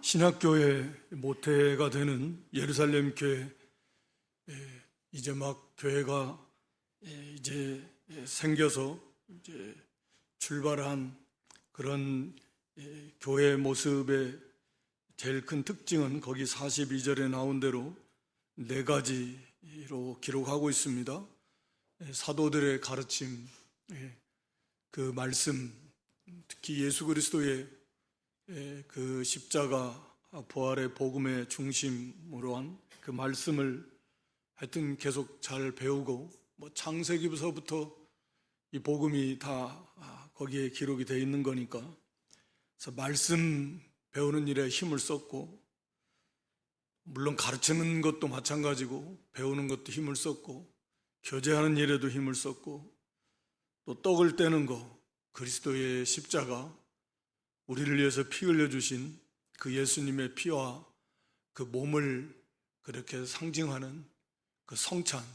신학교의 모태가 되는 예루살렘 교회, 이제 막 교회가 이제 생겨서 이제 출발한 그런 교회 모습의 제일 큰 특징은 거기 42절에 나온 대로 네 가지로 기록하고 있습니다. 사도들의 가르침, 그 말씀, 특히 예수 그리스도의 그 십자가 부활의 복음의 중심으로 한 그 말씀을 하여튼 계속 잘 배우고, 창세기부터 이 복음이 다 거기에 기록이 되어 있는 거니까, 그래서 말씀 배우는 일에 힘을 썼고, 물론 가르치는 것도 마찬가지고 배우는 것도 힘을 썼고, 교제하는 일에도 힘을 썼고, 또 떡을 떼는 거, 그리스도의 십자가, 우리를 위해서 피 흘려주신 그 예수님의 피와 그 몸을 그렇게 상징하는 그 성찬,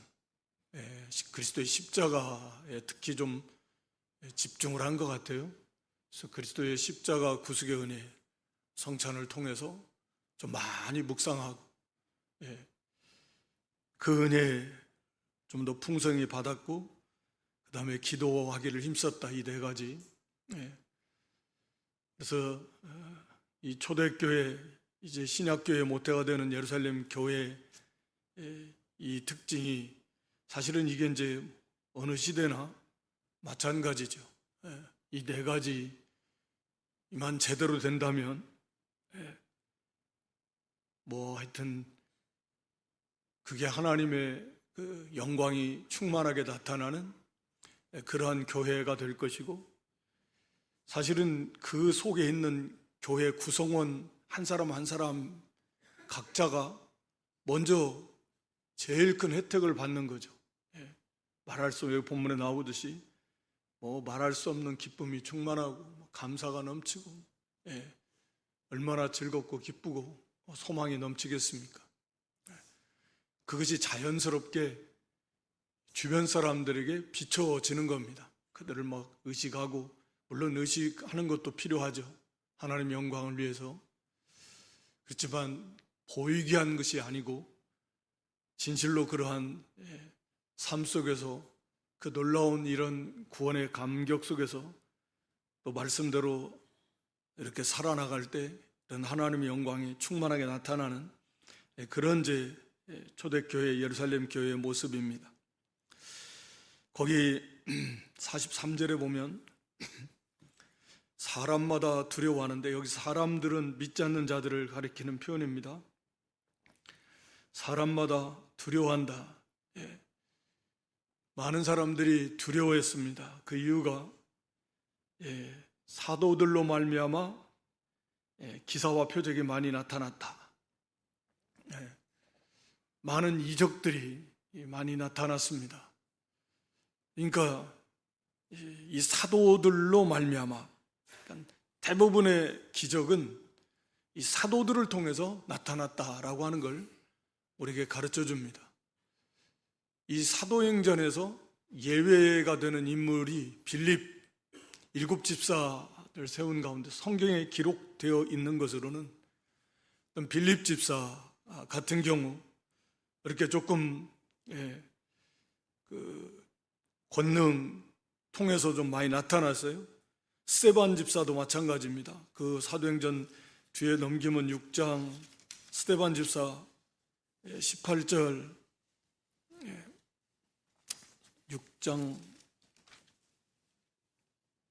그리스도의 십자가에 특히 좀 집중을 한 것 같아요. 그래서 그리스도의 십자가 구속의 은혜, 성찬을 통해서 좀 많이 묵상하고, 그 은혜 좀 더 풍성히 받았고, 그 다음에 기도하기를 힘썼다. 이 네 가지. 그래서 이 초대교회, 이제 신약교회 모태가 되는 예루살렘 교회의 이 특징이, 사실은 이게 이제 어느 시대나 마찬가지죠. 이 네 가지만 제대로 된다면 하여튼 그게 하나님의 그 영광이 충만하게 나타나는 그러한 교회가 될 것이고, 사실은 그 속에 있는 교회 구성원 한 사람 한 사람 각자가 먼저 제일 큰 혜택을 받는 거죠. 말할 수 없는, 본문에 나오듯이 말할 수 없는 기쁨이 충만하고 감사가 넘치고, 얼마나 즐겁고 기쁘고 소망이 넘치겠습니까? 그것이 자연스럽게 주변 사람들에게 비춰지는 겁니다. 그들을 막 의식하고, 물론 의식하는 것도 필요하죠. 하나님의 영광을 위해서. 그렇지만 보이게 한 것이 아니고 진실로 그러한 삶 속에서, 그 놀라운 이런 구원의 감격 속에서 또 말씀대로 이렇게 살아나갈 때 이런 하나님의 영광이 충만하게 나타나는 그런 제 초대교회 예루살렘 교회의 모습입니다. 거기 43절에 보면 사람마다 두려워하는데, 여기 사람들은 믿지 않는 자들을 가리키는 표현입니다. 사람마다 두려워한다. 많은 사람들이 두려워했습니다. 그 이유가 사도들로 말미암아 기사와 표적이 많이 나타났다. 많은 이적들이 많이 나타났습니다. 그러니까 이 사도들로 말미암아, 대부분의 기적은 이 사도들을 통해서 나타났다라고 하는 걸 우리에게 가르쳐 줍니다. 이 사도행전에서 예외가 되는 인물이 빌립, 7 집사를 세운 가운데 성경에 기록되어 있는 것으로는 빌립 집사 같은 경우 이렇게 조금 그 권능 통해서 좀 많이 나타났어요. 스데반 집사도 마찬가지입니다. 그 사도행전 뒤에 넘기면 6장, 스데반 집사 18절, 6장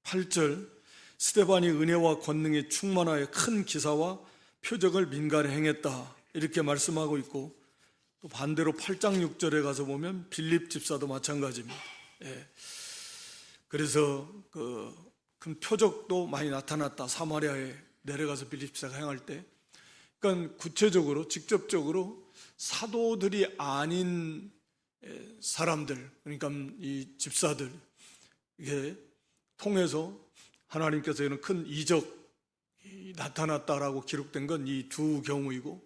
8절, 스데반이 은혜와 권능에 충만하여 큰 기사와 표적을 민간에 행했다, 이렇게 말씀하고 있고, 또 반대로 8장 6절에 가서 보면 빌립 집사도 마찬가지입니다. 그래서 그 큰 표적도 많이 나타났다. 사마리아에 내려가서 빌립 집사가 행할 때. 그러니까 구체적으로, 직접적으로 사도들이 아닌 사람들, 그러니까 이 집사들, 이게 통해서 하나님께서 이런 큰 이적이 나타났다라고 기록된 건 이 두 경우이고,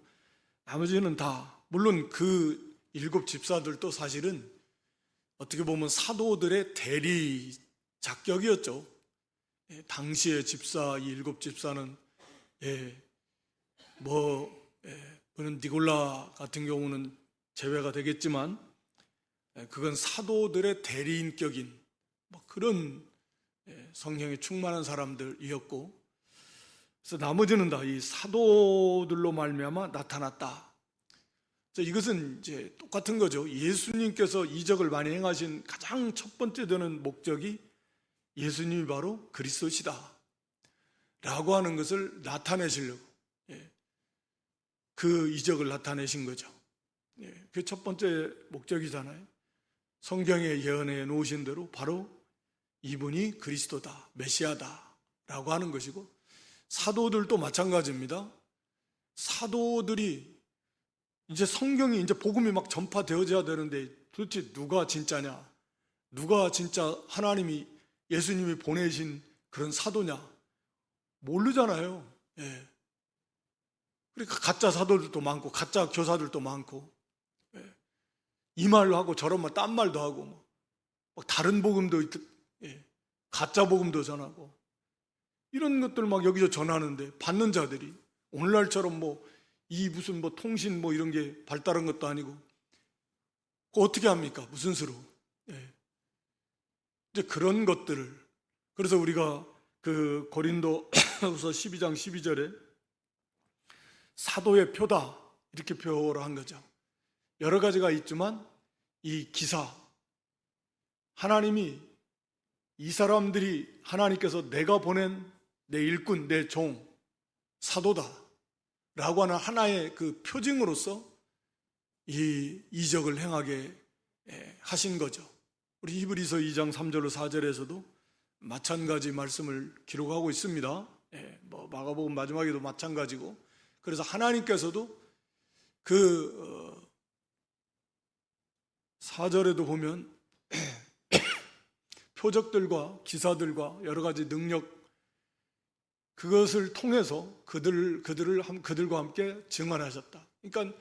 나머지는 다, 물론 그 7 집사들도 사실은 어떻게 보면 사도들의 대리 작격이었죠. 당시의 집사, 이 7 집사는 그는 니골라 같은 경우는 제외가 되겠지만, 그건 사도들의 대리인격인 그런 성령에 충만한 사람들이었고, 그래서 나머지는 다 이 사도들로 말미암아 나타났다. 이것은 이제 똑같은 거죠. 예수님께서 이적을 많이 행하신 가장 첫 번째 되는 목적이 예수님이 바로 그리스도시다 라고 하는 것을 나타내시려고 그 이적을 나타내신 거죠. 그게 첫 번째 목적이잖아요. 성경에 예언해 놓으신 대로 바로 이분이 그리스도다, 메시아다 라고 하는 것이고, 사도들도 마찬가지입니다. 사도들이 이제 성경이 이제 복음이 막 전파되어져야 되는데 도대체 누가 진짜냐? 누가 진짜 하나님이 예수님이 보내신 그런 사도냐? 모르잖아요. 그러니까 가짜 사도들도 많고 가짜 교사들도 많고, 이 말로 하고 저런 말 딴 말도 하고 막 다른 복음도 가짜 복음도 전하고 이런 것들 막 여기서 전하는데 받는 자들이 오늘날처럼 이 무슨 통신 이런 게 발달한 것도 아니고 그거 어떻게 합니까? 무슨 수로? 이제 그런 것들을, 그래서 우리가 그 고린도후서 12장 12절에 사도의 표다 이렇게 표를 한 거죠. 여러 가지가 있지만 이 기사, 하나님이 이 사람들이 하나님께서 내가 보낸 내 일꾼, 내 종, 사도다 라고 하는 하나의 그 표징으로서 이 이적을 행하게 하신 거죠. 우리 히브리서 2장 3절로 4절에서도 마찬가지 말씀을 기록하고 있습니다. 마가복음 마지막에도 마찬가지고, 그래서 하나님께서도 그 4절에도 보면 표적들과 기사들과 여러 가지 능력, 그것을 통해서 그들과 함께 증언하셨다. 그러니까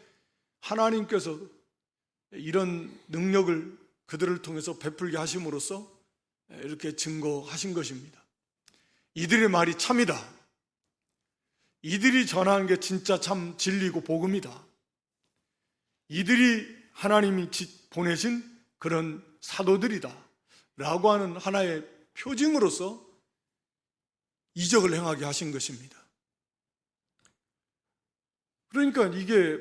하나님께서 이런 능력을 그들을 통해서 베풀게 하심으로써 이렇게 증거하신 것입니다. 이들의 말이 참이다. 이들이 전하는 게 진짜 참 진리고 복음이다. 이들이 하나님이 보내신 그런 사도들이다 라고 하는 하나의 표징으로서 이적을 행하게 하신 것입니다. 그러니까 이게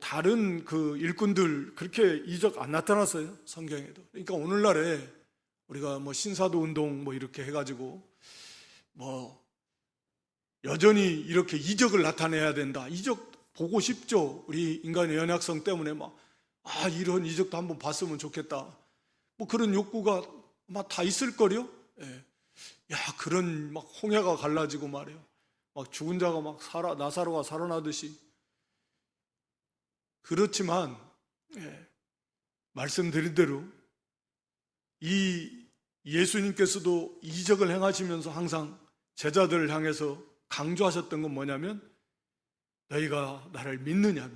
다른 그 일꾼들 그렇게 이적 안 나타났어요, 성경에도. 그러니까 오늘날에 우리가 신사도 운동 이렇게 해가지고 여전히 이렇게 이적을 나타내야 된다. 이적 보고 싶죠. 우리 인간의 연약성 때문에 이런 이적도 한번 봤으면 좋겠다. 그런 욕구가 다 있을 거요. 그런 홍해가 갈라지고 말이에요. 죽은 자가 나사로가 살아나듯이. 그렇지만 말씀드린 대로 이 예수님께서도 이적을 행하시면서 항상 제자들을 향해서 강조하셨던 건 뭐냐면, 너희가 나를 믿느냐.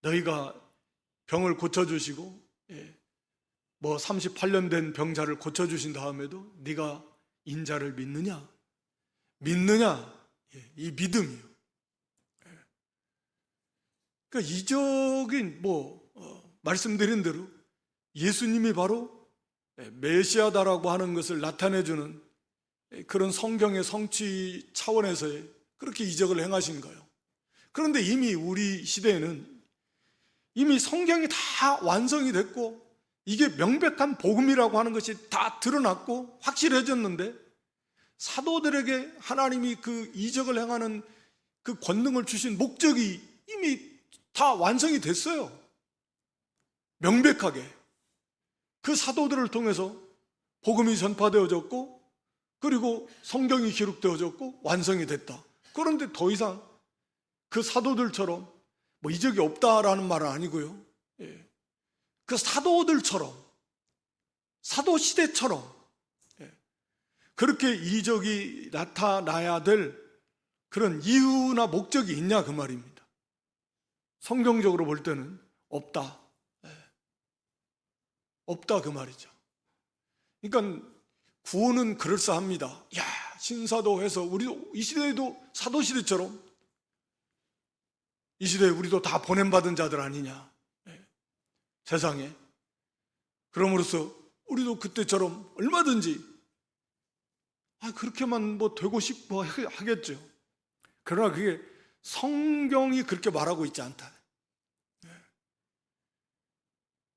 너희가 병을 고쳐주시고 38년 된 병자를 고쳐주신 다음에도 네가 인자를 믿느냐? 이 믿음이요. 그러니까 이적인 말씀드린 대로 예수님이 바로 메시아다라고 하는 것을 나타내주는 그런 성경의 성취 차원에서의 그렇게 이적을 행하신 거예요. 그런데 이미 우리 시대에는 이미 성경이 다 완성이 됐고 이게 명백한 복음이라고 하는 것이 다 드러났고 확실해졌는데, 사도들에게 하나님이 그 이적을 행하는 그 권능을 주신 목적이 이미 다 완성이 됐어요. 명백하게 그 사도들을 통해서 복음이 전파되어졌고, 그리고 성경이 기록되어졌고 완성이 됐다. 그런데 더 이상 그 사도들처럼 이적이 없다라는 말은 아니고요. 그 사도들처럼, 사도시대처럼 그렇게 이적이 나타나야 될 그런 이유나 목적이 있냐 그 말입니다. 성경적으로 볼 때는 없다. 없다 그 말이죠. 그러니까 구원은 그럴싸합니다. 신사도 해서 우리도 이 시대에도 사도시대처럼 이 시대에 우리도 다 보냄받은 자들 아니냐, 세상에. 그럼으로써 우리도 그때처럼 얼마든지 그렇게만 뭐 되고 싶어 하겠죠. 그러나 그게 성경이 그렇게 말하고 있지 않다.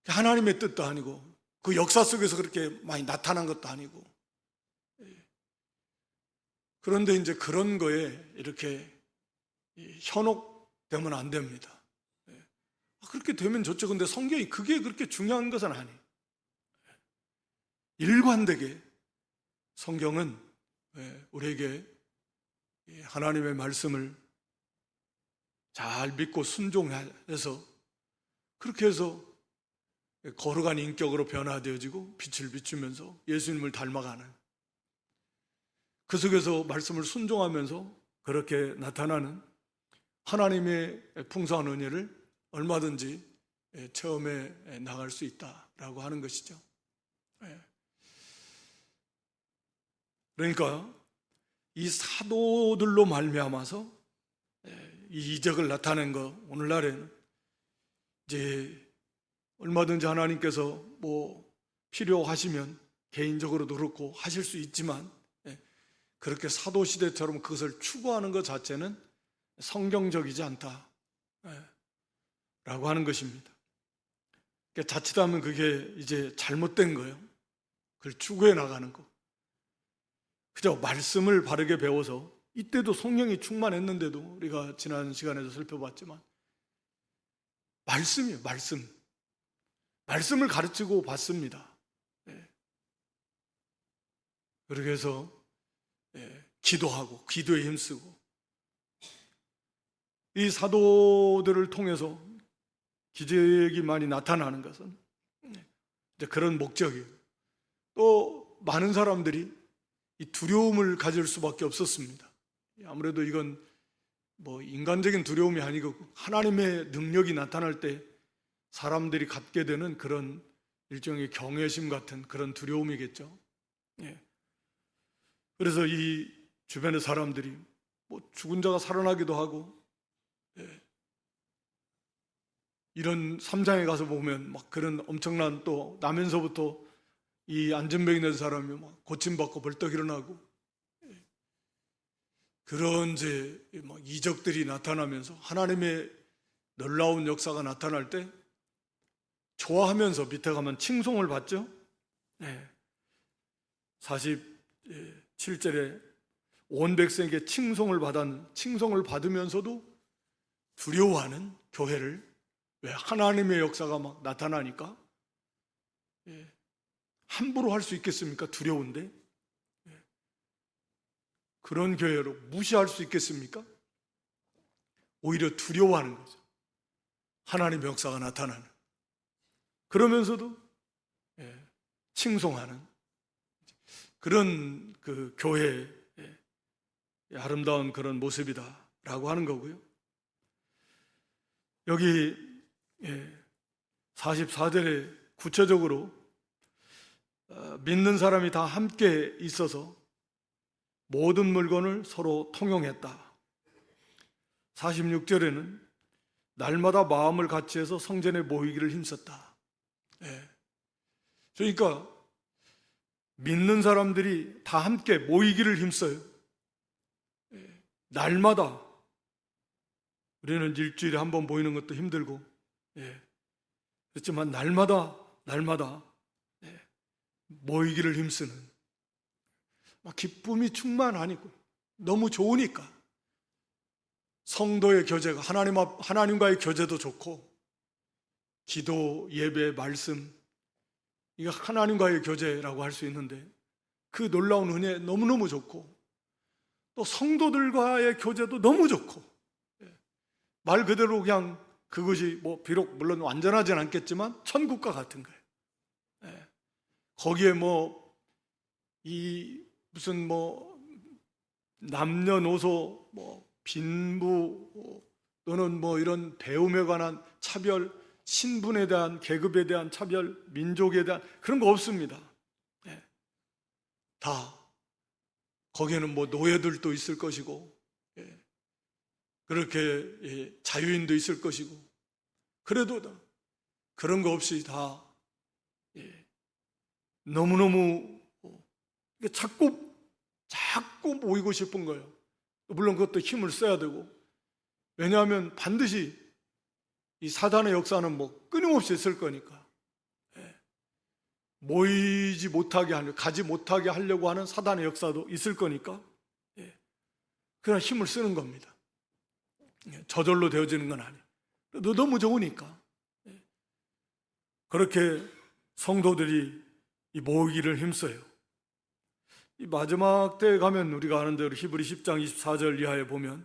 하나님의 뜻도 아니고 그 역사 속에서 그렇게 많이 나타난 것도 아니고. 그런데 이제 그런 거에 이렇게 현혹되면 안 됩니다. 그렇게 되면 좋죠. 근데 성경이 그게 그렇게 중요한 것은 아니에요. 일관되게 성경은 우리에게 하나님의 말씀을 잘 믿고 순종해서 그렇게 해서 거룩한 인격으로 변화되어지고 빛을 비추면서 예수님을 닮아가는, 그 속에서 말씀을 순종하면서 그렇게 나타나는 하나님의 풍성한 은혜를 얼마든지 체험해 나갈 수 있다라고 하는 것이죠. 그러니까 이 사도들로 말미암아서 이 이적을 나타낸 거, 오늘날에는 이제 얼마든지 하나님께서 뭐 필요하시면 개인적으로도 그렇고 하실 수 있지만, 그렇게 사도시대처럼 그것을 추구하는 것 자체는 성경적이지 않다 라고 하는 것입니다. 그러니까 자칫하면 그게 이제 잘못된 거예요. 그걸 추구해 나가는 거. 그저 말씀을 바르게 배워서, 이때도 성령이 충만했는데도 우리가 지난 시간에도 살펴봤지만 말씀이에요. 말씀을 가르치고 받습니다. 그렇게 해서 기도하고 기도에 힘쓰고, 이 사도들을 통해서 기적이 많이 나타나는 것은 이제 그런 목적이에요. 또 많은 사람들이 이 두려움을 가질 수밖에 없었습니다. 아무래도 이건 뭐 인간적인 두려움이 아니고 하나님의 능력이 나타날 때 사람들이 갖게 되는 그런 일종의 경외심 같은 그런 두려움이겠죠. 그래서 이 주변의 사람들이 뭐 죽은 자가 살아나기도 하고, 이런 3장에 가서 보면 막 그런 엄청난, 또 나면서부터 이 안전병이 된 사람이 막 고침받고 벌떡 일어나고, 그런 이제 막 이적들이 나타나면서 하나님의 놀라운 역사가 나타날 때 좋아하면서 밑에 가면 칭송을 받죠. 47절에 온 백성에게 칭송을 받으면서도 두려워하는 교회를, 왜? 하나님의 역사가 막 나타나니까. 함부로 할 수 있겠습니까? 두려운데. 그런 교회로 무시할 수 있겠습니까? 오히려 두려워하는 거죠. 하나님의 역사가 나타나는. 그러면서도 칭송하는 그런 그 교회의 아름다운 그런 모습이다라고 하는 거고요. 여기 44절에 구체적으로 믿는 사람이 다 함께 있어서 모든 물건을 서로 통용했다. 46절에는 날마다 마음을 같이해서 성전에 모이기를 힘썼다. 그러니까 믿는 사람들이 다 함께 모이기를 힘써요. 날마다. 우리는 일주일에 한 번 모이는 것도 힘들고, 그렇지만 날마다 모이기를 힘쓰는, 기쁨이 충만하니까, 너무 좋으니까. 성도의 교제가 하나님과의 교제도 좋고, 기도, 예배, 말씀, 이거 하나님과의 교제라고 할 수 있는데, 그 놀라운 은혜 너무너무 좋고, 또 성도들과의 교제도 너무 좋고, 말 그대로 그냥 그것이 뭐 비록 물론 완전하진 않겠지만 천국과 같은 거예요. 거기에 무슨 남녀노소, 빈부, 또는 이런 배움에 관한 차별, 신분에 대한, 계급에 대한 차별, 민족에 대한 그런 거 없습니다. 다 거기에는 뭐 노예들도 있을 것이고, 그렇게 자유인도 있을 것이고, 그래도 그런 거 없이 다 너무너무 자꾸 모이고 싶은 거예요. 물론 그것도 힘을 써야 되고, 왜냐하면 반드시 이 사단의 역사는 뭐 끊임없이 있을 거니까, 모이지 못하게 하려, 가지 못하게 하려고 하는 사단의 역사도 있을 거니까, 그냥 힘을 쓰는 겁니다. 저절로 되어지는 건 아니에요. 너무 좋으니까. 그렇게 성도들이 이 모이기를 힘써요. 이 마지막 때에 가면 우리가 아는 대로 히브리 10장 24절 이하에 보면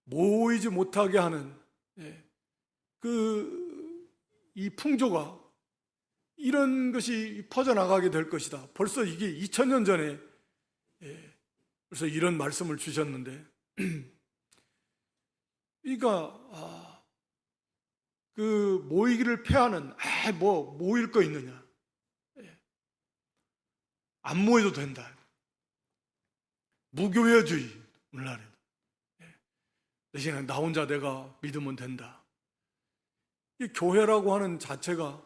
모이지 못하게 하는 이 풍조가, 이런 것이 퍼져나가게 될 것이다. 벌써 이게 2000년 전에 벌써 이런 말씀을 주셨는데, 그러니까 그 모이기를 패하는, 뭐 모일 거 있느냐, 안 모여도 된다. 무교회주의, 오늘날에 대신에 나 혼자 내가 믿으면 된다. 이 교회라고 하는 자체가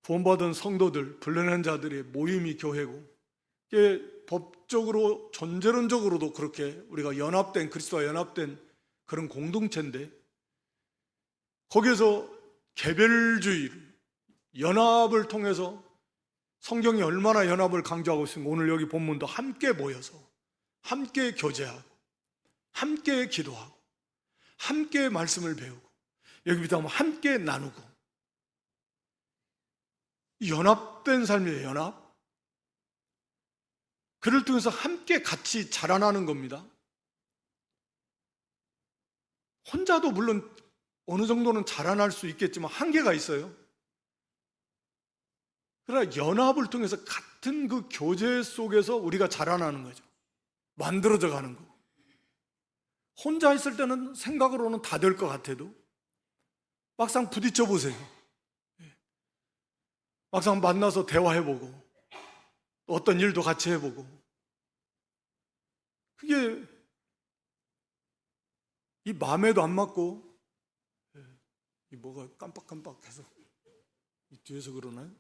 구원받은 성도들, 불러낸 자들의 모임이 교회고, 이게 법적으로, 전제론적으로도 그렇게 우리가 연합된, 그리스도와 연합된 그런 공동체인데, 거기에서 개별주의, 연합을 통해서 성경이 얼마나 연합을 강조하고 있습니까? 오늘 여기 본문도 함께 모여서 함께 교제하고 함께 기도하고 함께 말씀을 배우고, 여기부터 하면 함께 나누고, 연합된 삶이에요. 연합. 그를 통해서 함께 같이 자라나는 겁니다. 혼자도 물론 어느 정도는 자라날 수 있겠지만 한계가 있어요. 그러나 연합을 통해서 같은 그 교제 속에서 우리가 자라나는 거죠. 만들어져 가는 거. 혼자 있을 때는 생각으로는 다 될 것 같아도 막상 부딪혀 보세요. 막상 만나서 대화해보고 어떤 일도 같이 해보고, 그게 이 마음에도 안 맞고, 이 뭐가 깜빡깜빡해서 이 뒤에서 그러나요?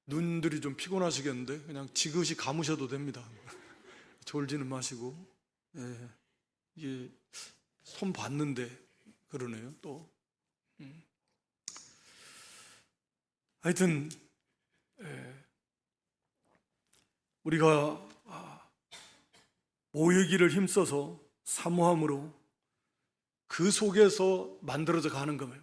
눈들이 좀 피곤하시겠는데 그냥 지그시 감으셔도 됩니다. 졸지는 마시고. 이게 손 봤는데 그러네요. 또 하여튼 우리가 모이기를 힘써서 사모함으로 그 속에서 만들어져 가는 거예요.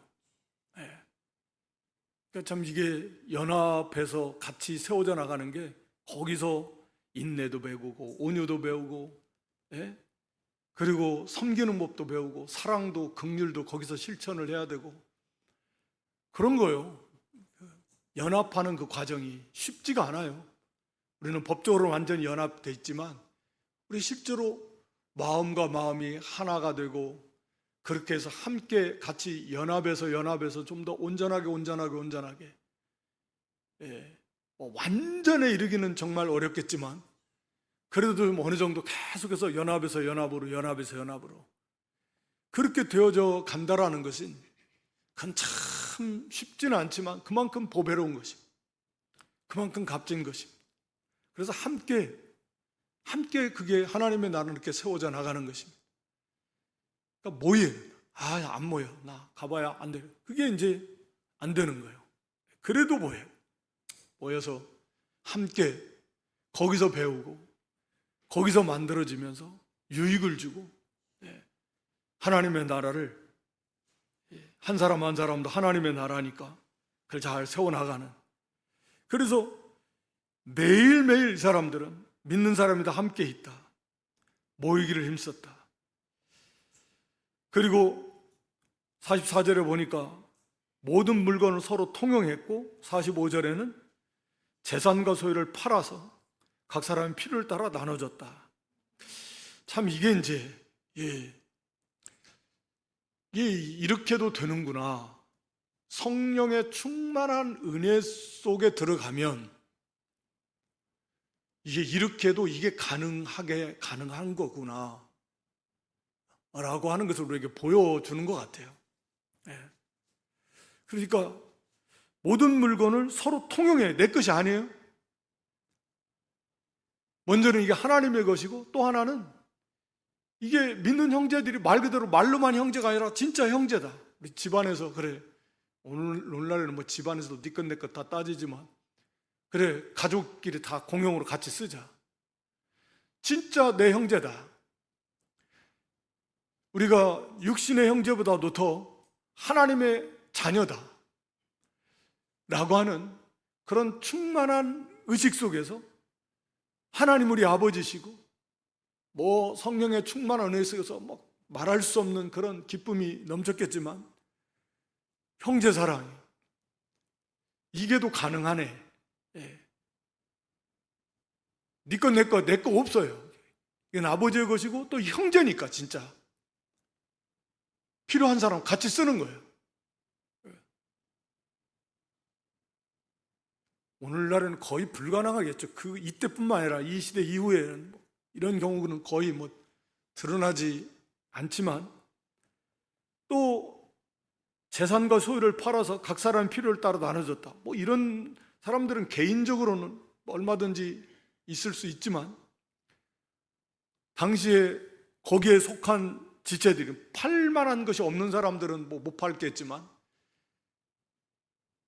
그러니까 참 이게 연합해서 같이 세워져 나가는 게, 거기서 인내도 배우고 온유도 배우고, 그리고 섬기는 법도 배우고, 사랑도 긍휼도 거기서 실천을 해야 되고, 그런 거예요. 연합하는 그 과정이 쉽지가 않아요. 우리는 법적으로 완전히 연합돼 있지만 우리 실제로 마음과 마음이 하나가 되고, 그렇게 해서 함께 같이 연합해서 좀 더 온전하게 완전에 이르기는 정말 어렵겠지만, 그래도 좀 어느 정도 계속해서 연합으로 그렇게 되어져 간다라는 것은, 그건 참 쉽지는 않지만 그만큼 보배로운 것입니다. 그만큼 값진 것입니다. 그래서 함께 그게 하나님의 나라를 이렇게 세워져 나가는 것입니다. 그러니까 모여, 안 모여, 나 가봐야 안 돼요. 그게 이제 안 되는 거예요. 그래도 모여서 함께 거기서 배우고, 거기서 만들어지면서 유익을 주고, 하나님의 나라를, 한 사람 한 사람도 하나님의 나라니까 그걸 잘 세워나가는. 그래서 매일매일 이 사람들은, 믿는 사람이 다 함께 있다, 모이기를 힘썼다. 그리고 44절에 보니까 모든 물건을 서로 통용했고, 45절에는 재산과 소유를 팔아서 각 사람의 필요를 따라 나눠줬다. 참 이게 이제 이게 이렇게도 되는구나. 성령의 충만한 은혜 속에 들어가면 이게 이렇게도 이게 가능한 거구나 라고 하는 것을 우리에게 보여주는 것 같아요. 예. 그러니까 모든 물건을 서로 통용해. 내 것이 아니에요. 먼저는 이게 하나님의 것이고, 또 하나는 이게 믿는 형제들이 말 그대로 말로만 형제가 아니라 진짜 형제다. 우리 집안에서 그래. 오늘날에는 뭐 집안에서도 네 것 내 것 다 따지지만, 그래, 가족끼리 다 공용으로 같이 쓰자. 진짜 내 형제다. 우리가 육신의 형제보다도 더 하나님의 자녀다 라고 하는 그런 충만한 의식 속에서 하나님 우리 아버지시고, 뭐 성령의 충만한 은혜 속에서 뭐 말할 수 없는 그런 기쁨이 넘쳤겠지만, 형제 사랑이 이게도 가능하네. 예. 네 것 내 거 없어요. 이건 아버지의 것이고 또 형제니까 진짜 필요한 사람 같이 쓰는 거예요. 오늘날에는 거의 불가능하겠죠. 이때뿐만 아니라 이 시대 이후에는 이런 경우는 거의 뭐 드러나지 않지만, 또 재산과 소유를 팔아서 각 사람의 필요를 따라 나눠줬다. 뭐 이런 사람들은 개인적으로는 얼마든지 있을 수 있지만, 당시에 거기에 속한 지체들이 팔만한 것이 없는 사람들은 뭐 못 팔겠지만,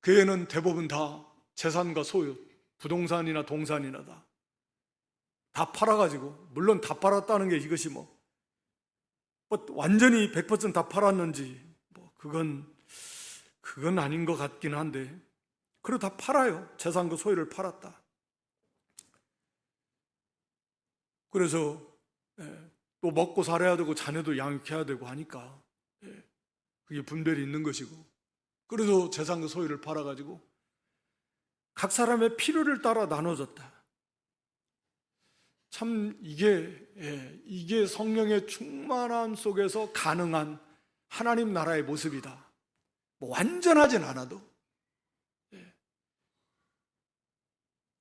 그 애는 대부분 다 재산과 소유, 부동산이나 동산이나 다 팔아가지고, 물론 다 팔았다는 게 이것이 뭐 완전히 100%다 팔았는지 뭐 그건 아닌 것 같긴 한데, 그래도 다 팔아요. 재산과 소유를 팔았다. 그래서 또 먹고 살아야 되고 자녀도 양육해야 되고 하니까 그게 분별이 있는 것이고, 그래서 재산과 소유를 팔아가지고 각 사람의 필요를 따라 나눠줬다. 참 이게 성령의 충만함 속에서 가능한 하나님 나라의 모습이다. 뭐 완전하진 않아도,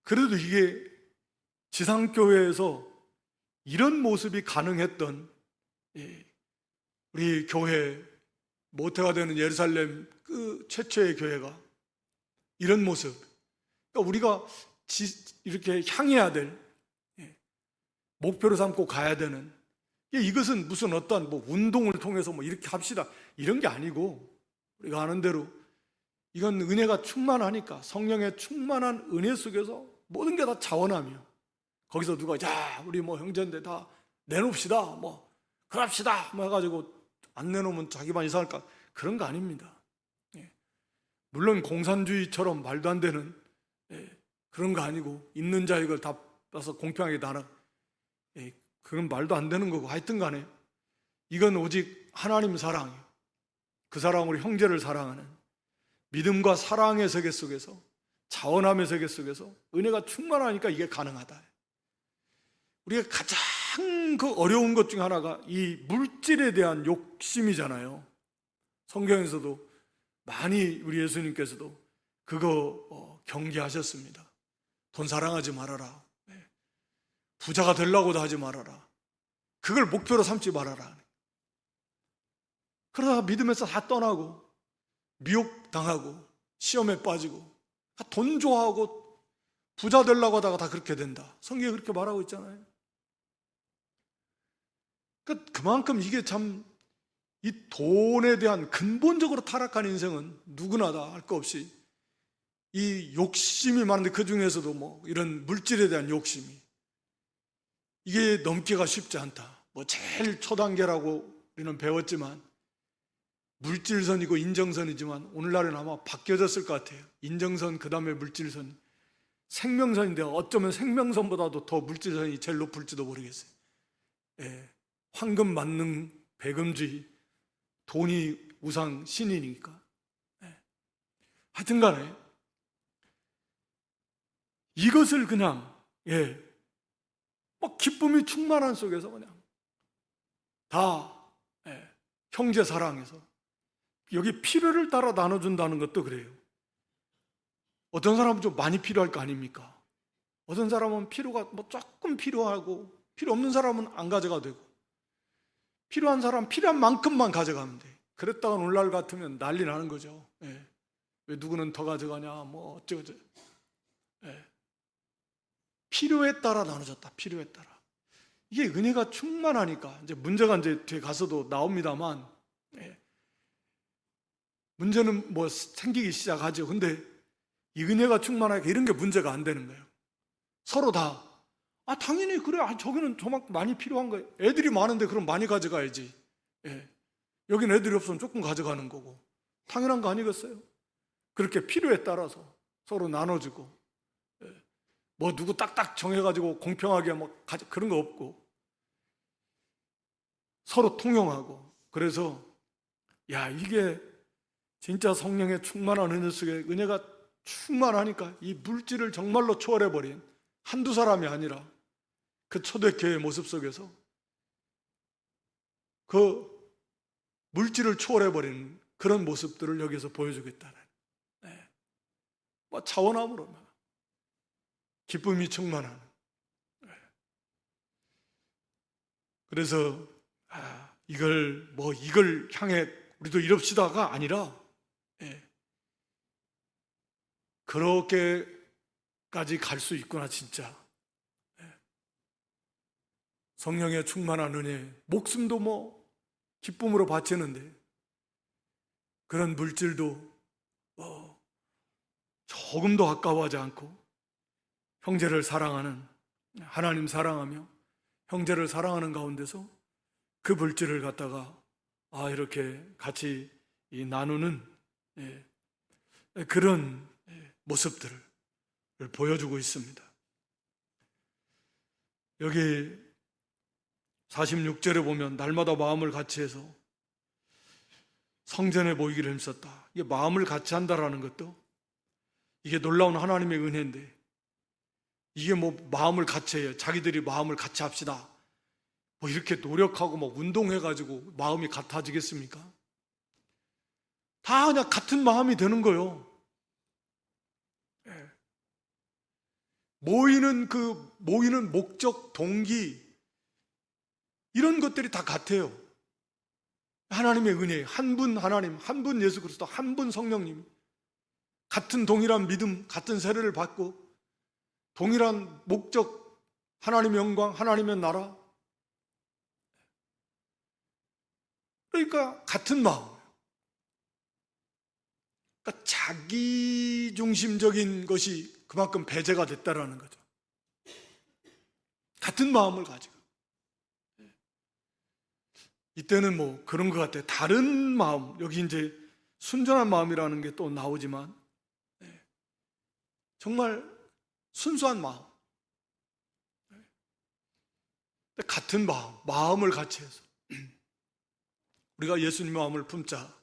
그래도 이게 지상교회에서 이런 모습이 가능했던, 우리 교회 모태가 되는 예루살렘 그 최초의 교회가 이런 모습, 그러니까 우리가 이렇게 향해야 될, 목표로 삼고 가야 되는, 이것은 무슨 어떤 뭐 운동을 통해서 뭐 이렇게 합시다 이런 게 아니고, 우리가 아는 대로 이건 은혜가 충만하니까 성령의 충만한 은혜 속에서 모든 게 다 자원하며, 거기서 누가 야 우리 뭐 형제인데 다 내놓읍시다 뭐 그럽시다 뭐 해가지고 안 내놓으면 자기만 이상할까, 그런 거 아닙니다. 물론 공산주의처럼 말도 안 되는 그런 거 아니고, 있는 자 이걸 다 따서 공평하게 나눠, 그건 말도 안 되는 거고, 하여튼 간에 이건 오직 하나님 사랑이에요. 그 사랑으로 형제를 사랑하는 믿음과 사랑의 세계 속에서, 자원함의 세계 속에서 은혜가 충만하니까 이게 가능하다. 우리가 가장 그 어려운 것 중 하나가 이 물질에 대한 욕심이잖아요. 성경에서도 많이 우리 예수님께서도 그거 경계하셨습니다. 돈 사랑하지 말아라. 부자가 되려고도 하지 말아라. 그걸 목표로 삼지 말아라. 그러다가 믿음에서 다 떠나고 미혹당하고 시험에 빠지고 돈 좋아하고 부자 되려고 하다가 다 그렇게 된다. 성경이 그렇게 말하고 있잖아요. 그만큼 이게 참, 이 돈에 대한 근본적으로 타락한 인생은 누구나 다 할 거 없이 이 욕심이 많은데, 그 중에서도 뭐 이런 물질에 대한 욕심이, 이게 넘기가 쉽지 않다. 뭐 제일 초단계라고 우리는 배웠지만 물질선이고 인정선이지만, 오늘날은 아마 바뀌어졌을 것 같아요. 인정선 그 다음에 물질선, 생명선인데 어쩌면 생명선보다도 더 물질선이 제일 높을지도 모르겠어요. 황금 만능 배금주의, 돈이 우상 신이니까. 하여튼 간에 이것을 그냥 막 기쁨이 충만한 속에서 그냥 다 형제 사랑해서, 여기 필요를 따라 나눠준다는 것도 그래요. 어떤 사람은 좀 많이 필요할 거 아닙니까? 어떤 사람은 필요가 뭐 조금 필요하고 필요 없는 사람은 안 가져가도 되고, 필요한 사람 필요한 만큼만 가져가면 돼. 그랬다가 오늘날 같으면 난리 나는 거죠. 예. 왜 누구는 더 가져가냐 뭐 어쩌고저쩌고. 예. 필요에 따라 나눠졌다. 필요에 따라. 이게 은혜가 충만하니까 이제 문제가 이제 뒤에 가서도 나옵니다만, 예. 문제는 뭐 생기기 시작하죠. 근데 이 은혜가 충만하니까 이런 게 문제가 안 되는 거예요. 서로 다 당연히 그래. 저기는 저만큼 많이 필요한 거예요. 애들이 많은데 그럼 많이 가져가야지. 예. 여긴 애들이 없으면 조금 가져가는 거고 당연한 거 아니겠어요? 그렇게 필요에 따라서 서로 나눠주고, 예. 뭐 누구 딱딱 정해가지고 공평하게 뭐 그런 거 없고 서로 통용하고. 그래서 이게 진짜 성령의 충만한 은혜 속에 은혜가 충만하니까 이 물질을 정말로 초월해버린 한두 사람이 아니라 그 초대교회의 모습 속에서 그 물질을 초월해버리는 그런 모습들을 여기서 보여주고 있다는, 네. 뭐 차원함으로 기쁨이 충만한. 네. 그래서 이걸 향해 우리도 이럽시다가 아니라, 네. 그렇게까지 갈 수 있구나 진짜. 네. 성령의 충만한 은혜, 목숨도 뭐 기쁨으로 바치는데 그런 물질도 조금도 아까워하지 않고 형제를 사랑하는, 하나님 사랑하며 형제를 사랑하는 가운데서 그 물질을 갖다가 이렇게 같이 나누는, 그런 모습들을 보여주고 있습니다. 여기 46절에 보면 날마다 마음을 같이 해서 성전에 모이기를 힘썼다. 이게 마음을 같이 한다라는 것도 이게 놀라운 하나님의 은혜인데, 이게 뭐 마음을 같이 해요. 자기들이 마음을 같이 합시다. 뭐 이렇게 노력하고 막 운동해가지고 마음이 같아지겠습니까? 다 그냥 같은 마음이 되는 거예요. 모이는 목적, 동기, 이런 것들이 다 같아요. 하나님의 은혜, 한 분 하나님, 한 분 예수 그리스도, 한 분 성령님, 같은 동일한 믿음, 같은 세례를 받고 동일한 목적, 하나님의 영광, 하나님의 나라. 그러니까 같은 마음. 그러니까 자기중심적인 것이 그만큼 배제가 됐다라는 거죠. 같은 마음을 가지고. 이때는 뭐 그런 것 같아요. 다른 마음, 여기 이제 순전한 마음이라는 게 또 나오지만, 정말 순수한 마음, 같은 마음을 같이 해서 우리가 예수님 마음을 품자.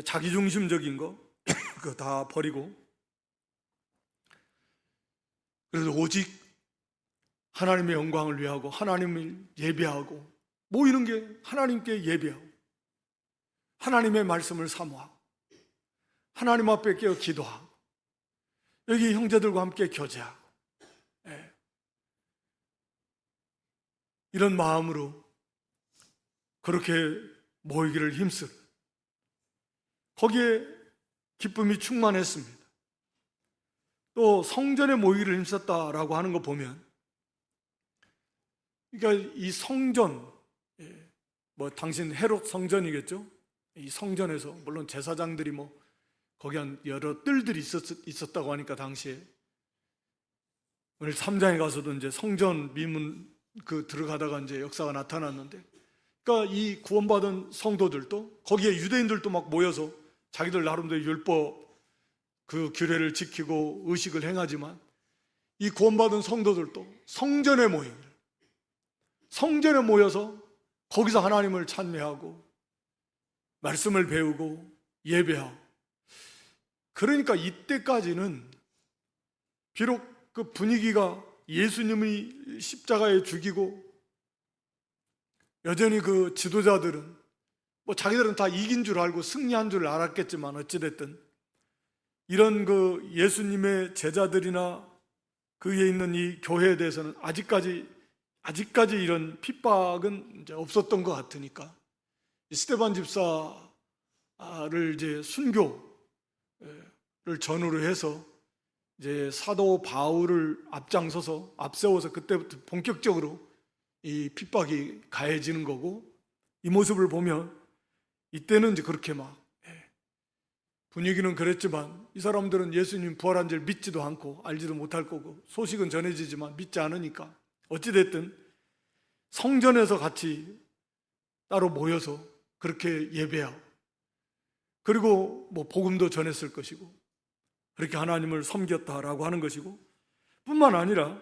자기중심적인 거 그거 다 버리고, 그래서 오직 하나님의 영광을 위하고 하나님을 예배하고, 모이는 게 하나님께 예배하고 하나님의 말씀을 사모하고 하나님 앞에 깨어 기도하고 여기 형제들과 함께 교제하고, 이런 마음으로 그렇게 모이기를 힘쓰는, 거기에 기쁨이 충만했습니다. 또 성전에 모이기를 힘썼다라고 하는 거 보면, 그러니까 이 성전, 뭐 당신 헤롯 성전이겠죠? 이 성전에서 물론 제사장들이 뭐 거기 한 여러 뜰들이 있었다고 하니까 당시에, 오늘 3장에 가서도 이제 성전 미문 들어가다가 이제 역사가 나타났는데, 그러니까 이 구원받은 성도들도 거기에 유대인들도 막 모여서 자기들 나름대로 율법 그 규례를 지키고 의식을 행하지만, 이 구원받은 성도들도 성전에 모여서 거기서 하나님을 찬미하고 말씀을 배우고 예배하고. 그러니까 이때까지는 비록 그 분위기가 예수님이 십자가에 죽이고 여전히 그 지도자들은 뭐 자기들은 다 이긴 줄 알고 승리한 줄 알았겠지만, 어찌됐든 이런 그 예수님의 제자들이나 그에 있는 이 교회에 대해서는 아직까지 이런 핍박은 이제 없었던 것 같으니까 이 스데반 집사를 이제 순교를 전후로 해서 이제 사도 바울을 앞세워서 그때부터 본격적으로 이 핍박이 가해지는 거고, 이 모습을 보면 이때는 이제 그렇게 막 분위기는 그랬지만 이 사람들은 예수님 부활한 줄 믿지도 않고 알지도 못할 거고, 소식은 전해지지만 믿지 않으니까 어찌됐든 성전에서 같이 따로 모여서 그렇게 예배하고, 그리고 뭐 복음도 전했을 것이고, 그렇게 하나님을 섬겼다라고 하는 것이고, 뿐만 아니라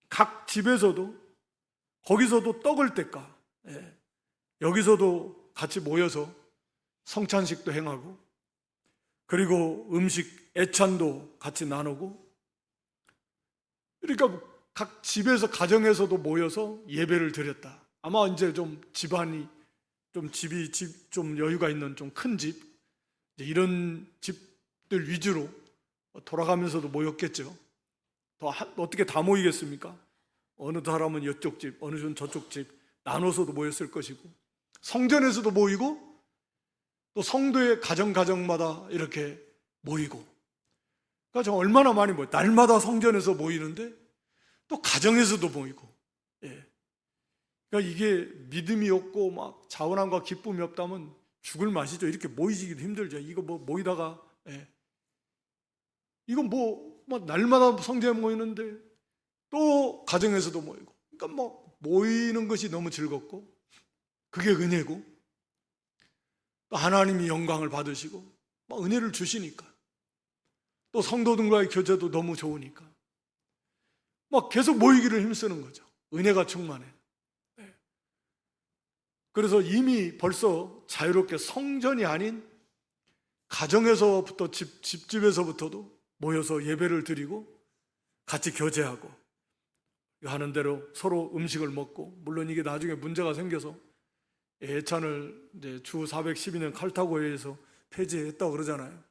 각 집에서도 거기서도 떡을 뗄까, 여기서도 같이 모여서 성찬식도 행하고, 그리고 음식 애찬도 같이 나누고, 그러니까 각 집에서 가정에서도 모여서 예배를 드렸다. 아마 이제 좀 집이 좀 여유가 있는 좀 큰 집, 이런 집들 위주로 돌아가면서도 모였겠죠. 어떻게 다 모이겠습니까? 어느 사람은 이쪽 집, 어느 분 저쪽 집 나눠서도 모였을 것이고, 성전에서도 모이고, 또 성도의 가정마다 이렇게 모이고, 그러니까 저 얼마나 많이 모여요. 날마다 성전에서 모이는데 또 가정에서도 모이고, 그러니까 이게 믿음이 없고 막 자원함과 기쁨이 없다면 죽을 맛이죠. 이렇게 모이기도 힘들죠. 이거 뭐 모이다가, 이거 뭐 날마다 성전에 모이는데 또 가정에서도 모이고, 그러니까 뭐 모이는 것이 너무 즐겁고, 그게 은혜고, 또 하나님이 영광을 받으시고 막 은혜를 주시니까, 또 성도들과의 교제도 너무 좋으니까 막 계속 모이기를 힘쓰는 거죠. 은혜가 충만해. 그래서 이미 벌써 자유롭게 성전이 아닌 가정에서부터 집에서부터도 모여서 예배를 드리고 같이 교제하고 하는 대로 서로 음식을 먹고, 물론 이게 나중에 문제가 생겨서 예찬을 이제 주 412년 칼타고에서 폐지했다고 그러잖아요.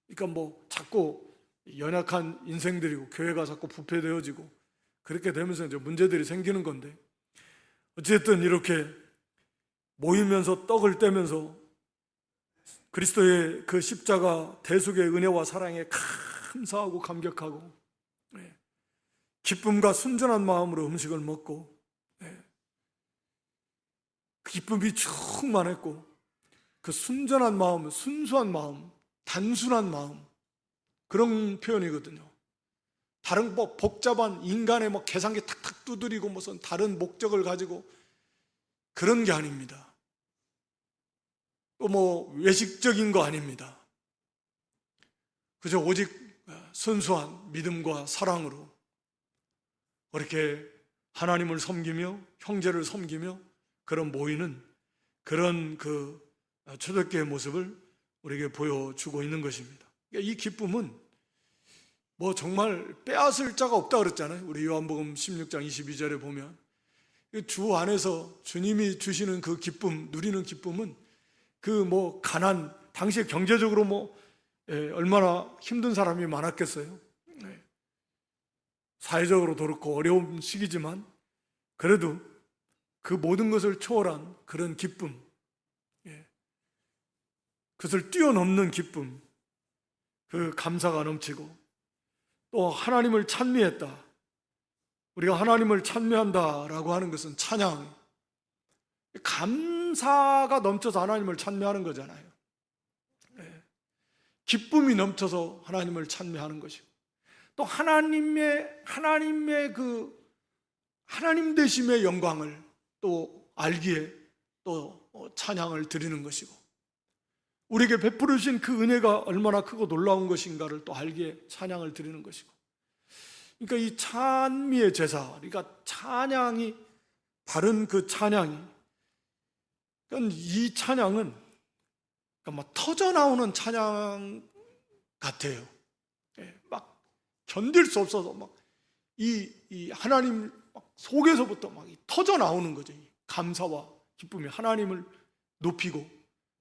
그러니까 뭐 자꾸 연약한 인생들이고 교회가 자꾸 부패되어지고 그렇게 되면서 이제 문제들이 생기는 건데, 어쨌든 이렇게 모이면서 떡을 떼면서 그리스도의 그 십자가 대속의 은혜와 사랑에 감사하고 감격하고, 기쁨과 순전한 마음으로 음식을 먹고, 그 기쁨이 충만했고, 그 순전한 마음, 순수한 마음, 단순한 마음, 그런 표현이거든요. 다른 뭐 복잡한 인간의 뭐 계산기 탁탁 두드리고 무슨 다른 목적을 가지고 그런 게 아닙니다. 또 뭐 외식적인 거 아닙니다. 그저 오직 순수한 믿음과 사랑으로 그렇게 하나님을 섬기며 형제를 섬기며 그런 모이는 그런 그 초대교회의 모습을 우리에게 보여주고 있는 것입니다. 이 기쁨은 뭐 정말 빼앗을 자가 없다 그랬잖아요. 우리 요한복음 16장 22절에 보면 주 안에서 주님이 주시는 그 기쁨, 누리는 기쁨은 그 뭐 당시에 경제적으로 뭐 얼마나 힘든 사람이 많았겠어요. 사회적으로도 그렇고 어려운 시기지만 그래도 그 모든 것을 초월한 그런 기쁨, 그것을 뛰어넘는 기쁨, 그 감사가 넘치고, 또 하나님을 찬미했다. 우리가 하나님을 찬미한다라고 하는 것은 찬양, 감사가 넘쳐서 하나님을 찬미하는 거잖아요. 기쁨이 넘쳐서 하나님을 찬미하는 것이고, 또 하나님의 그 하나님 되심의 영광을 또 알기에 또 찬양을 드리는 것이고, 우리에게 베풀어 주신 그 은혜가 얼마나 크고 놀라운 것인가를 또 알기에 찬양을 드리는 것이고, 그러니까 이 찬미의 제사, 그러니까 찬양이, 바른 그 찬양이, 그러니까 이 찬양은 그러니까 막 터져 나오는 찬양 같아요. 막 견딜 수 없어서 막 이 하나님 속에서부터 막 터져 나오는 거죠. 감사와 기쁨이 하나님을 높이고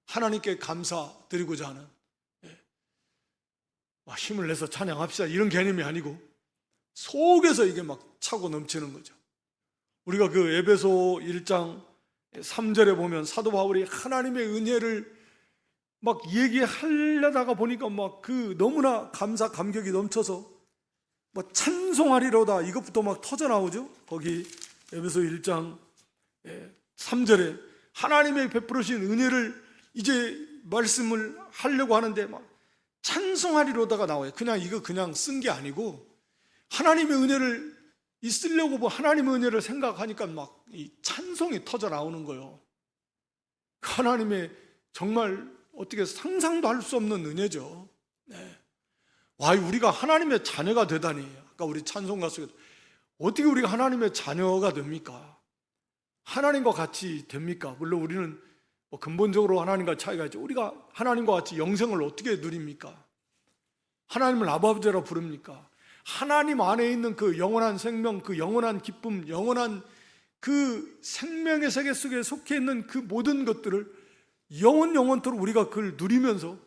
하나님께 감사드리고자 하는 막 힘을 내서 찬양합시다 이런 개념이 아니고 속에서 이게 막 차고 넘치는 거죠. 우리가 그 에베소 1장 3절에 보면 사도 바울이 하나님의 은혜를 막 얘기하려다가 보니까 막 그 너무나 감사 감격이 넘쳐서 뭐 찬송하리로다 이것부터 막 터져 나오죠. 거기 에베소 1장 3절에 하나님의 베풀으신 은혜를 이제 말씀을 하려고 하는데 막 찬송하리로다가 나와요. 그냥 이거 그냥 쓴 게 아니고 하나님의 은혜를 쓰려고 뭐 하나님의 은혜를 생각하니까 막 이 찬송이 터져 나오는 거예요. 하나님의 정말 어떻게 상상도 할 수 없는 은혜죠. 네. 와, 우리가 하나님의 자녀가 되다니. 아까 우리 찬송 가수가 어떻게 우리가 하나님의 자녀가 됩니까? 하나님과 같이 됩니까? 물론 우리는 뭐 근본적으로 하나님과 차이가 있죠. 우리가 하나님과 같이 영생을 어떻게 누립니까? 하나님을 아버지라 부릅니까? 하나님 안에 있는 그 영원한 생명, 그 영원한 기쁨, 영원한 그 생명의 세계 속에 속해 있는 그 모든 것들을 영원토록 우리가 그걸 누리면서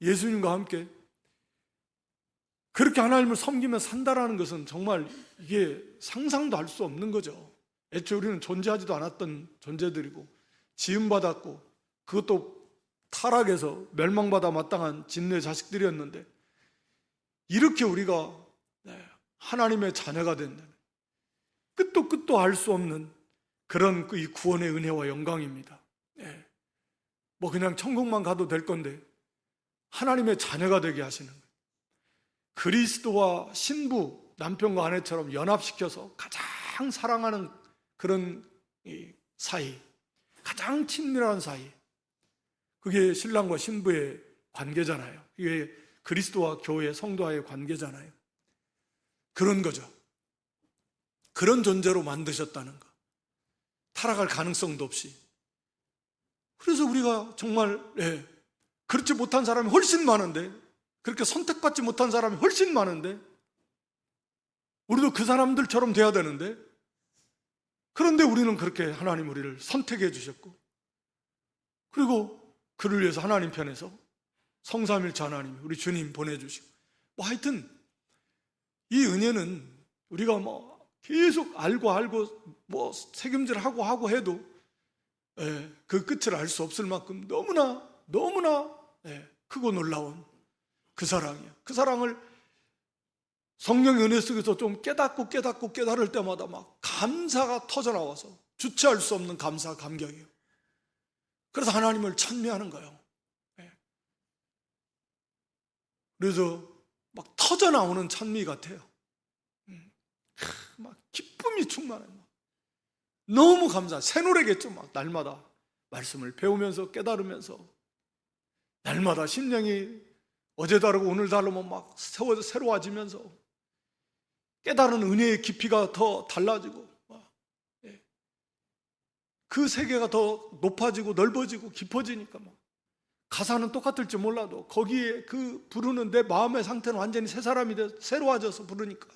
예수님과 함께 그렇게 하나님을 섬기며 산다라는 것은 정말 이게 상상도 할 수 없는 거죠. 애초에 우리는 존재하지도 않았던 존재들이고 지음받았고 그것도 타락해서 멸망받아 마땅한 진노의 자식들이었는데 이렇게 우리가 하나님의 자녀가 된다는 끝도 알 수 없는 그런 이 구원의 은혜와 영광입니다. 뭐 그냥 천국만 가도 될 건데 하나님의 자녀가 되게 하시는 거예요. 그리스도와 신부, 남편과 아내처럼 연합시켜서 가장 사랑하는 그런 사이, 가장 친밀한 사이, 그게 신랑과 신부의 관계잖아요. 그게 그리스도와 교회, 성도와의 관계잖아요. 그런 거죠. 그런 존재로 만드셨다는 거. 타락할 가능성도 없이. 그래서 우리가 정말 그렇지 못한 사람이 훨씬 많은데, 그렇게 선택받지 못한 사람이 훨씬 많은데 우리도 그 사람들처럼 돼야 되는데, 그런데 우리는 그렇게 하나님 우리를 선택해 주셨고, 그리고 그를 위해서 하나님 편에서 성삼일체 하나님 우리 주님 보내주시고, 뭐 하여튼 이 은혜는 우리가 뭐 계속 알고 뭐 책임질하고 해도 그 끝을 알 수 없을 만큼 너무나 크고 놀라운 그 사랑이야. 그 사랑을 성령의 은혜 속에서 좀 깨닫고 깨달을 때마다 막 감사가 터져 나와서 주체할 수 없는 감사, 감격이에요. 그래서 하나님을 찬미하는 거예요. 그래서 막 터져 나오는 찬미 같아요. 막 기쁨이 충만해요. 너무 감사. 새 노래겠죠. 막 날마다 말씀을 배우면서 깨달으면서 날마다 심령이 어제 다르고 오늘 다르면 막 새로워지면서 깨달은 은혜의 깊이가 더 달라지고 그 세계가 더 높아지고 넓어지고 깊어지니까 막 가사는 똑같을지 몰라도 거기에 그 부르는 내 마음의 상태는 완전히 새 사람이 돼서 새로워져서 부르니까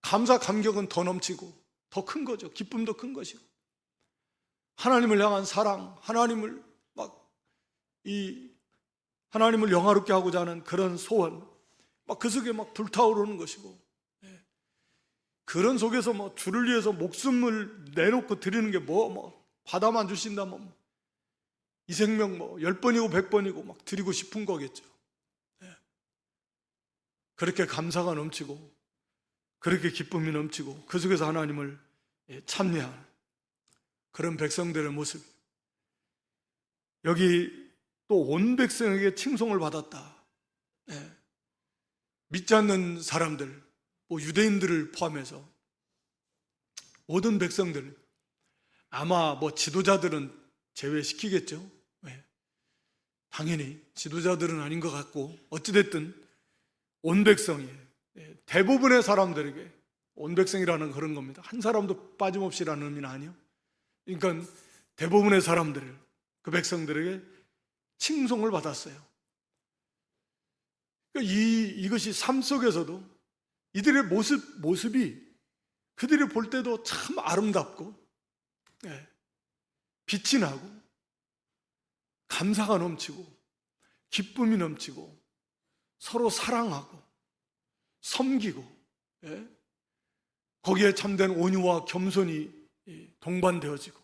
감사 감격은 더 넘치고 더 큰 거죠. 기쁨도 큰 것이고 하나님을 향한 사랑, 하나님을 하나님을 영화롭게 하고자 하는 그런 소원, 막 그 속에 막 불타오르는 것이고, 그런 속에서 뭐 주를 위해서 목숨을 내놓고 드리는 게 받아만 주신다면 이 생명 10번이고 100번이고 막 드리고 싶은 거겠죠. 그렇게 감사가 넘치고 그렇게 기쁨이 넘치고 그 속에서 하나님을 찬미하는 그런 백성들의 모습. 여기 또 온 백성에게 칭송을 받았다. 믿지 않는 사람들, 유대인들을 포함해서 모든 백성들, 아마 지도자들은 제외시키겠죠. 당연히 지도자들은 아닌 것 같고, 어찌됐든 온 백성이, 대부분의 사람들에게, 온 백성이라는 그런 겁니다. 한 사람도 빠짐없이라는 의미는 아니요. 그러니까 대부분의 사람들, 그 백성들에게 칭송을 받았어요. 그러니까 이것이 삶 속에서도 이들의 모습이 그들이 볼 때도 참 아름답고 빛이 나고 감사가 넘치고 기쁨이 넘치고 서로 사랑하고 섬기고, 예? 거기에 참된 온유와 겸손이 동반되어지고,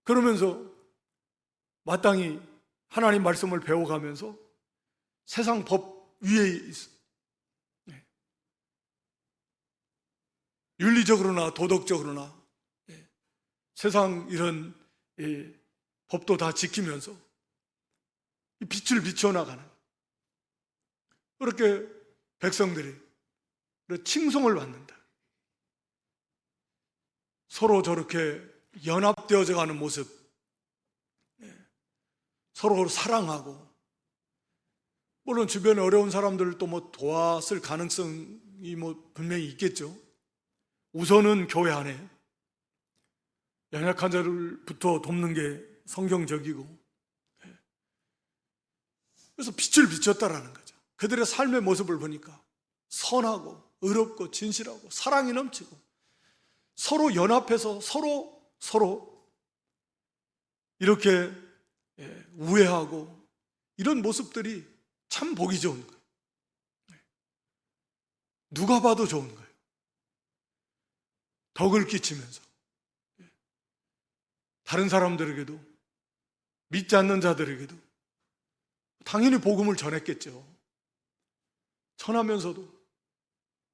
그러면서 마땅히 하나님 말씀을 배워가면서 세상 법 위에 있어, 윤리적으로나 도덕적으로나 세상 이런 법도 다 지키면서 빛을 비춰나가는, 그렇게 백성들이 칭송을 받는다. 서로 저렇게 연합되어져 가는 모습, 서로 사랑하고, 물론 주변에 어려운 사람들을 또 도왔을 가능성이 분명히 있겠죠. 우선은 교회 안에 연약한 자들부터 돕는 게 성경적이고, 그래서 빛을 비췄다라는 거죠. 그들의 삶의 모습을 보니까 선하고 의롭고 진실하고 사랑이 넘치고, 서로 연합해서 서로 이렇게 우애하고, 이런 모습들이 참 보기 좋은 거예요. 누가 봐도 좋은 거예요. 덕을 끼치면서 다른 사람들에게도, 믿지 않는 자들에게도 당연히 복음을 전했겠죠. 전하면서도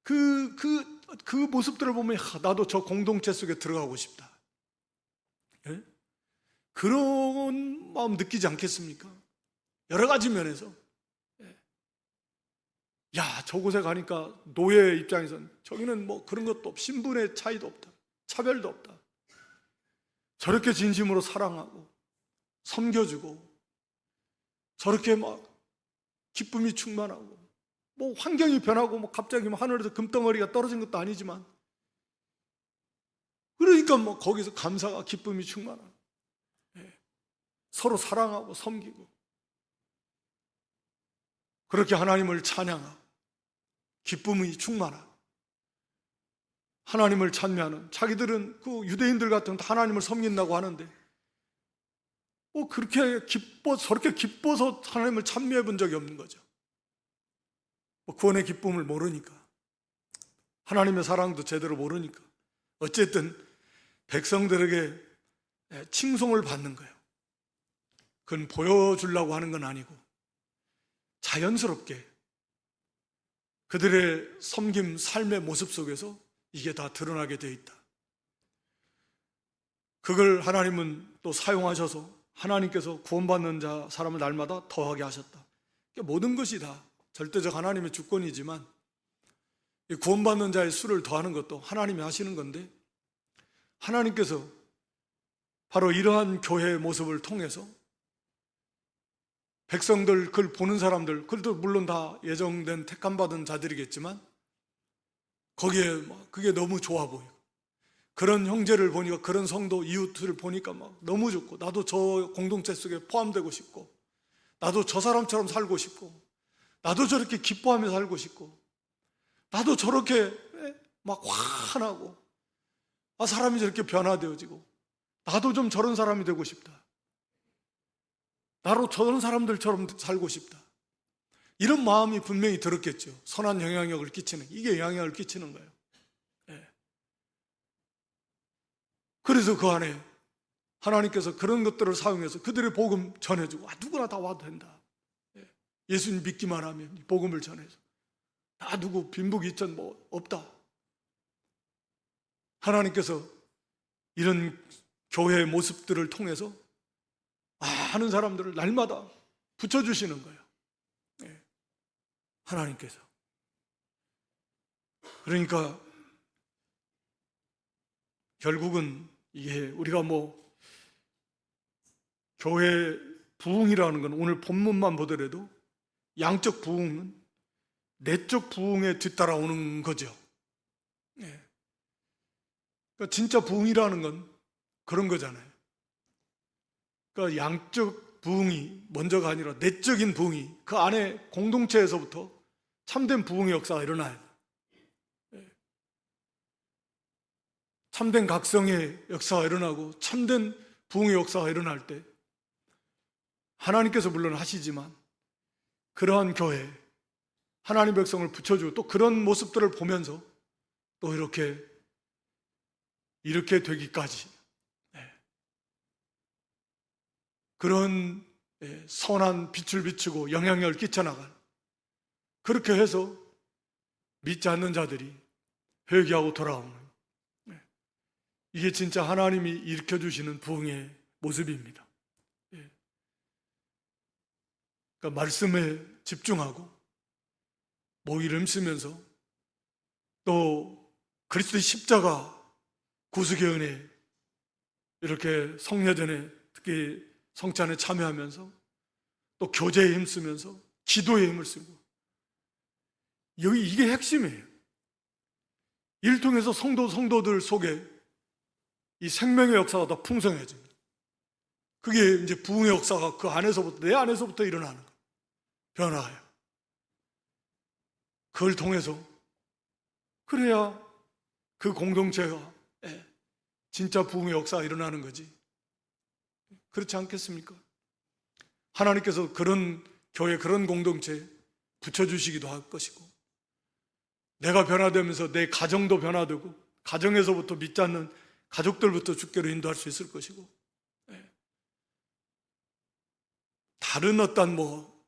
그 모습들을 보면 나도 저 공동체 속에 들어가고 싶다, 예? 그런 마음 느끼지 않겠습니까? 여러 가지 면에서. 야, 저곳에 가니까 노예 입장에서는 저기는 그런 것도 없고, 신분의 차이도 없다, 차별도 없다, 저렇게 진심으로 사랑하고 섬겨주고, 저렇게 기쁨이 충만하고, 환경이 변하고 갑자기 하늘에서 금덩어리가 떨어진 것도 아니지만, 그러니까 거기서 감사가, 기쁨이 충만하고, 서로 사랑하고 섬기고, 그렇게 하나님을 찬양하고 기쁨이 충만하고, 하나님을 찬미하는, 자기들은 그 유대인들 같은 하나님을 섬긴다고 하는데 저렇게 기뻐서 하나님을 찬미해 본 적이 없는 거죠. 구원의 기쁨을 모르니까, 하나님의 사랑도 제대로 모르니까, 어쨌든 백성들에게 칭송을 받는 거예요. 그건 보여주려고 하는 건 아니고 자연스럽게 그들의 섬김, 삶의 모습 속에서 이게 다 드러나게 되어 있다. 그걸 하나님은 또 사용하셔서 하나님께서 구원받는 사람을 날마다 더하게 하셨다. 모든 것이 다 절대적 하나님의 주권이지만, 구원받는 자의 수를 더하는 것도 하나님이 하시는 건데, 하나님께서 바로 이러한 교회의 모습을 통해서 백성들, 그걸 보는 사람들, 그들도 물론 다 예정된 택함받은 자들이겠지만, 거기에 그게 너무 좋아 보이고, 그런 형제를 보니까, 그런 성도 이웃을 보니까 너무 좋고, 나도 저 공동체 속에 포함되고 싶고, 나도 저 사람처럼 살고 싶고, 나도 저렇게 기뻐하며 살고 싶고, 나도 저렇게 환하고, 사람이 저렇게 변화되어지고, 나도 좀 저런 사람이 되고 싶다, 나도 저런 사람들처럼 살고 싶다, 이런 마음이 분명히 들었겠죠. 선한 영향력을 끼치는, 이게 영향을 끼치는 거예요. 그래서 그 안에 하나님께서 그런 것들을 사용해서 그들의 복음 전해주고, 누구나 다 와도 된다, 예수님 믿기만 하면 복음을 전해서, 다 누구 빈부귀 이천 없다. 하나님께서 이런 교회의 모습들을 통해서 많은 사람들을 날마다 붙여주시는 거예요. 하나님께서. 그러니까 결국은 이게 우리가 교회 부흥이라는 건, 오늘 본문만 보더라도 양적 부흥은 내적 부흥에 뒤따라오는 거죠. 그러니까 진짜 부흥이라는 건 그런 거잖아요. 그러니까 양적 부흥이 먼저가 아니라 내적인 부흥이, 그 안에 공동체에서부터 참된 부흥의 역사가 일어나요. 참된 각성의 역사가 일어나고 참된 부흥의 역사가 일어날 때, 하나님께서 물론 하시지만 그러한 교회, 하나님 백성을 붙여주고 또 그런 모습들을 보면서 또 이렇게 되기까지 그런 선한 빛을 비추고 영향력을 끼쳐나가는, 그렇게 해서 믿지 않는 자들이 회개하고 돌아오는, 이게 진짜 하나님이 일으켜주시는 부흥의 모습입니다. 그러니까 말씀에 집중하고 모이름 쓰면서 또 그리스도의 십자가 구속의 은혜, 이렇게 성례전에 특히 성찬에 참여하면서 또 교제에 힘쓰면서 기도에 힘을 쓰고, 이게 핵심이에요. 이를 통해서 성도들 속에 이 생명의 역사가 더 풍성해집니다. 그게 이제 부흥의 역사가 그 안에서부터, 내 안에서부터 일어나는 거예요. 변화예요. 그걸 통해서 그래야 그 공동체가 진짜 부흥의 역사가 일어나는 거지. 그렇지 않겠습니까? 하나님께서 그런 교회, 그런 공동체에 붙여주시기도 할 것이고, 내가 변화되면서 내 가정도 변화되고, 가정에서부터 믿지 않는 가족들부터 주께로 인도할 수 있을 것이고, 다른 어떤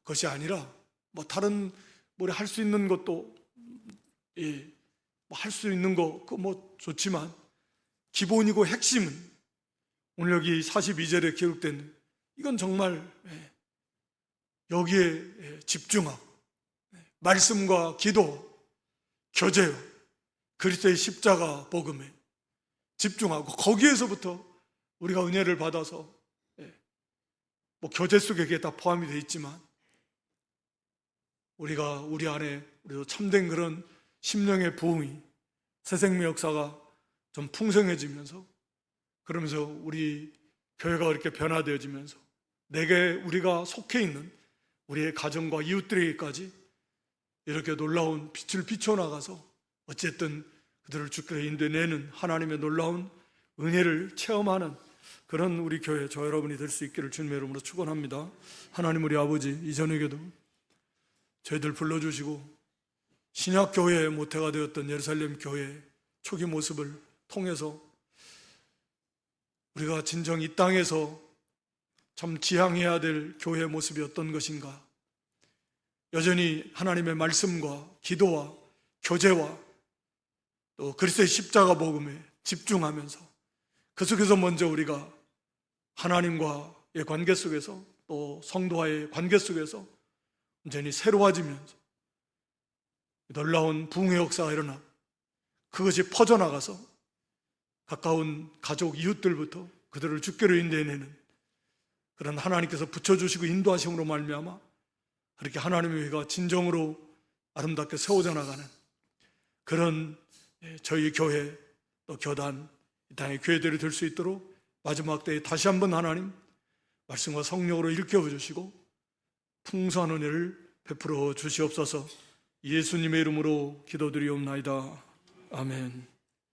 것이 아니라 다른 할 수 있는 것도 할 수 있는 거 좋지만 기본이고 핵심은 오늘 여기 42절에 기록된, 이건 정말 여기에 집중하고 말씀과 기도, 교제요, 그리스도의 십자가 복음에 집중하고, 거기에서부터 우리가 은혜를 받아서 교제 속에 그게 다 포함이 되어 있지만, 우리가 우리 안에 우리도 참된 그런 심령의 부흥이, 새 생명 역사가 좀 풍성해지면서, 그러면서 우리 교회가 이렇게 변화되어지면서 우리가 속해 있는 우리의 가정과 이웃들에게까지 이렇게 놀라운 빛을 비춰나가서 어쨌든 그들을 주께로 인도해내는 하나님의 놀라운 은혜를 체험하는 그런 우리 교회, 저 여러분이 될 수 있기를 주님의 이름으로 축원합니다. 하나님 우리 아버지, 이전에게도 저희들 불러주시고 신약교회의 모태가 되었던 예루살렘 교회 초기 모습을 통해서 우리가 진정 이 땅에서 참 지향해야 될 교회의 모습이 어떤 것인가, 여전히 하나님의 말씀과 기도와 교제와 또 그리스도의 십자가 복음에 집중하면서 그 속에서 먼저 우리가 하나님과의 관계 속에서 또 성도와의 관계 속에서 완전히 새로워지면서 놀라운 부흥의 역사가 일어나 그것이 퍼져나가서 가까운 가족, 이웃들부터 그들을 주께로 인도해내는 그런 하나님께서 붙여주시고 인도하심으로 말미암아 그렇게 하나님의 회가 진정으로 아름답게 세워져 나가는 그런 저희 교회 또 교단, 이 땅의 교회들이 될 수 있도록 마지막 때에 다시 한번 하나님 말씀과 성령으로 일깨워 주시고 풍성한 은혜를 베풀어 주시옵소서. 예수님의 이름으로 기도드리옵나이다. 아멘.